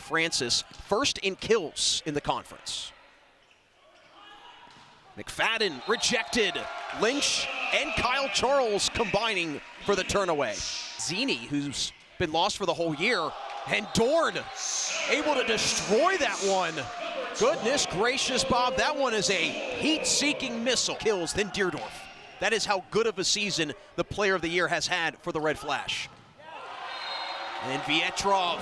Francis, first in kills in the conference. McFadden rejected. Lynch and Kyle Charles combining for the turnaway. Zini, who's been lost for the whole year, and Dorn able to destroy that one. Goodness gracious, Bob, that one is a heat-seeking missile. Kills, then Deerdorf. That is how good of a season the Player of the Year has had for the Red Flash. And Vietrov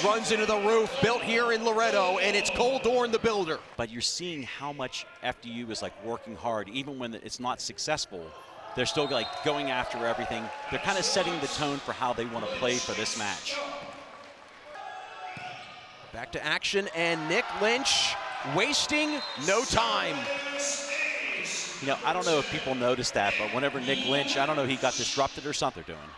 runs into the roof, built here in Loretto, and it's Cole Dorn, the builder. But you're seeing how much FDU is like working hard, even when it's not successful. They're still like going after everything. They're kind of setting the tone for how they want to play for this match. Back to action, and Nick Lynch wasting no time. You know, I don't know if people noticed that, but whenever Nick Lynch, I don't know, he got disrupted or something they're doing.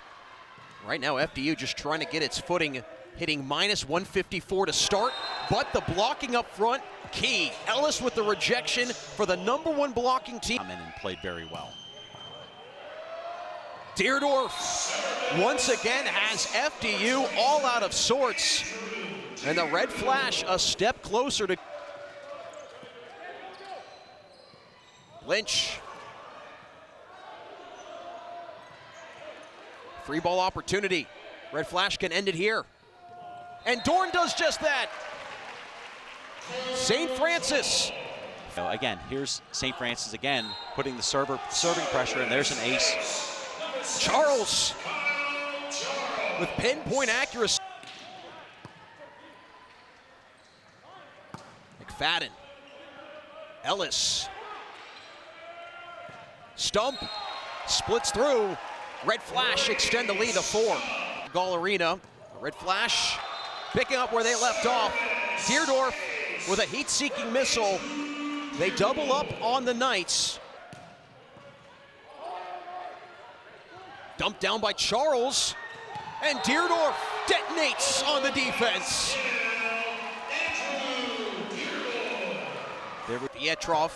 Right now, FDU just trying to get its footing, hitting -154 to start, but the blocking up front, key. Ellis with the rejection for the #1 blocking team. Come in and played very well. Deerdorf once again has FDU all out of sorts. And the Red Flash a step closer to Lynch. Free ball opportunity. Red Flash can end it here. And Dorn does just that. St. Francis. So again, here's St. Francis again, putting the serving pressure, and there's an ace. Charles with pinpoint accuracy. McFadden. Ellis. Stump. Splits through. Red Flash extend the lead to 4. Gall Arena. Red Flash picking up where they left off. Deerdorf with a heat-seeking missile. They double up on the Knights. Dumped down by Charles. And Deerdorf detonates on the defense. Vietrov.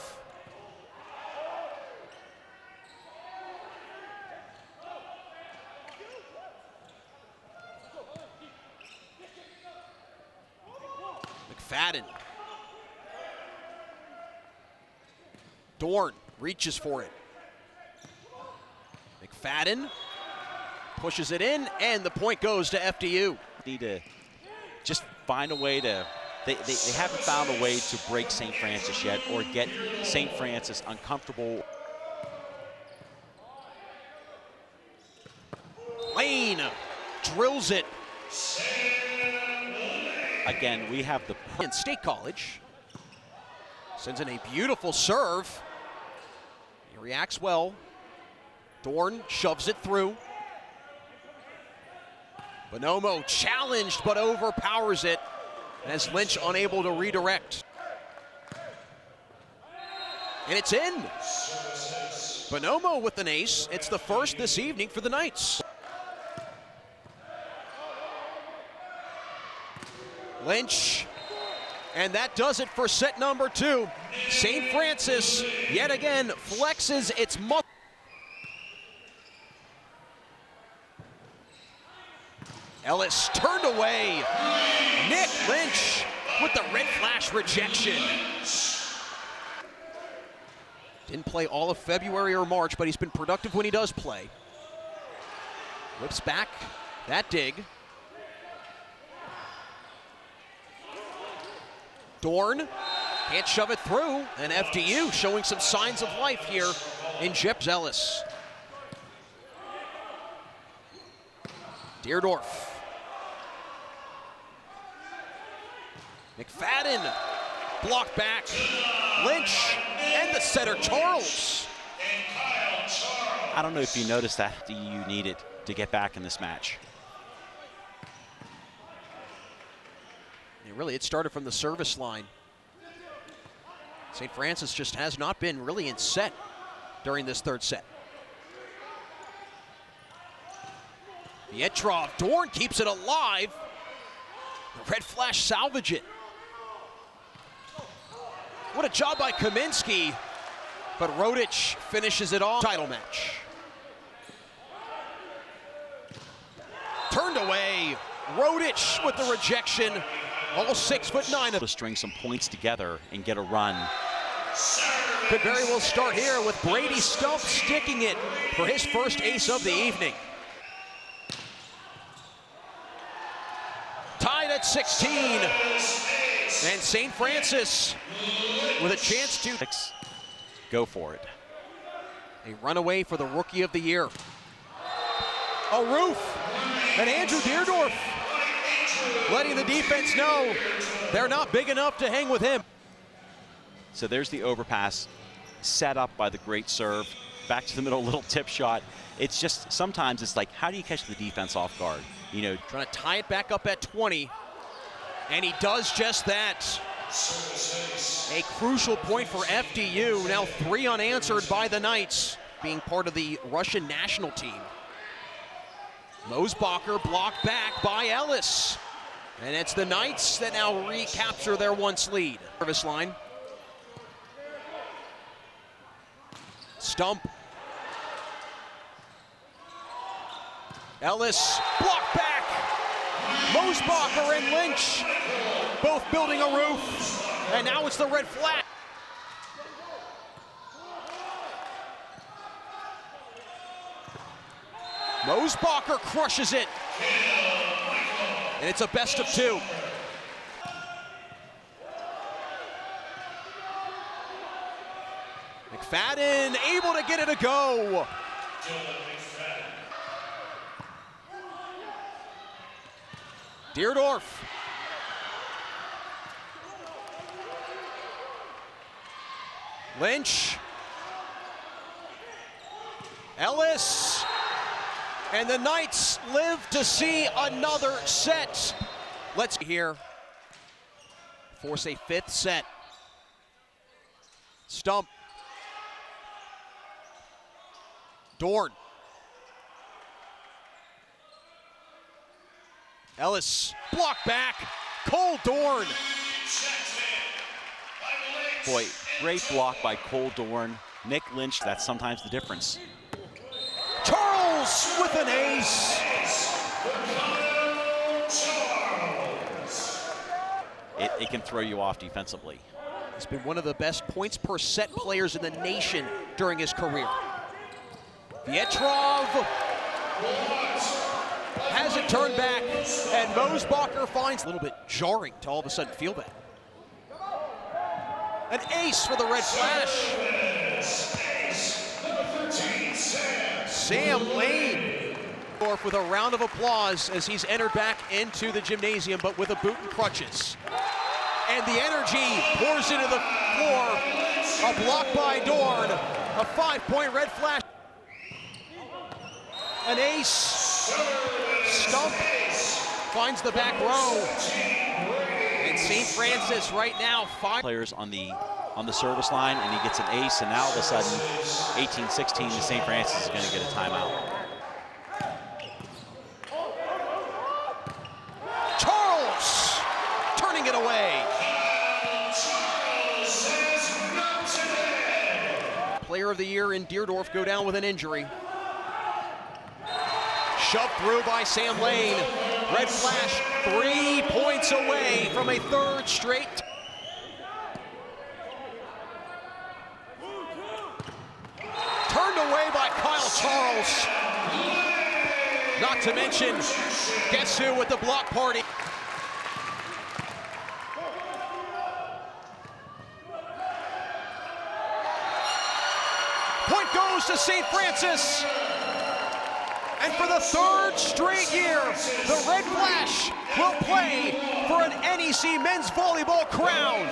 McFadden. Dorn reaches for it. McFadden pushes it in, and the point goes to FDU. Need to just find a way to, they haven't found a way to break St. Francis yet or get St. Francis uncomfortable. Lane drills it. Again, we have the in State College. Sends in a beautiful serve. He reacts well. Dorn shoves it through. Bonomo challenged but overpowers it as Lynch unable to redirect. And it's in. Bonomo with an ace. It's the first this evening for the Knights. Lynch, and that does it for set number 2. St. Francis yet again flexes its muscle. Ellis turned away. Nick Lynch with the Red Flash rejection. Didn't play all of February or March, but he's been productive when he does play. Whips back that dig. Dorn can't shove it through, and FDU showing some signs of life here in Jip Ellis. Deerdorf. McFadden blocked back. Lynch and the setter Charles. I don't know if you noticed that FDU needed to get back in this match. Really, it started from the service line. St. Francis just has not been really in set during this third set. Vietrov, Dorn keeps it alive. The Red Flash salvage it. What a job by Kaminsky, but Rodich finishes it off. Title match. Turned away, Rodich with the rejection. All 6'9" To string some points together and get a run. Could very well start here with Brady Stump sticking it for his first ace of the evening. Tied at 16. And St. Francis with a chance to go for it. A runaway for the Rookie of the Year. A roof, and Andrew Deerdorf letting the defense know they're not big enough to hang with him. So there's the overpass, set up by the great serve. Back to the middle, little tip shot. It's just, sometimes it's like, how do you catch the defense off guard? You know, trying to tie it back up at 20, and he does just that. A crucial point for FDU, now 3 unanswered by the Knights, being part of the Russian national team. Mosbacher blocked back by Ellis. And it's the Knights that now recapture their once lead. Service line. Stump. Ellis, blocked back. Mosbacher and Lynch, both building a roof. And now it's the red flag. Mosbacher crushes it. And it's a best of 2. McFadden able to get it a go. Deerdorf. Lynch. Ellis. And the Knights live to see another set. Let's here force a 5th set. Stump. Dorn. Ellis, block back. Cole Dorn. Boy, great block by Cole Dorn. Nick Lynch, that's sometimes the difference. Charles with an ace. It can throw you off defensively. He's been one of the best points per set players in the nation during his career. Vietrov has it turned back, and Mosbacher finds a little bit jarring to all of a sudden feel that. An ace for the Red Flash. Sam Lane with a round of applause as he's entered back into the gymnasium, but with a boot and crutches. And the energy pours into the floor. A block by Dorn. A 5-point Red Flash. An ace. Stump finds the back row. And St. Francis right now 5 players on the service line, and he gets an ace, and now all of a sudden 18-16, the St. Francis is going to get a timeout. Charles turning it away. Player of the Year in Deerdorf go down with an injury. Shoved through by Sam Lane. Red Flash 3 points away from a 3rd straight. Turned away by Kyle Charles. Not to mention, guess who with the block party? Point goes to St. Francis. And for the 3rd straight year, the Red Flash will play for an NEC men's volleyball crown.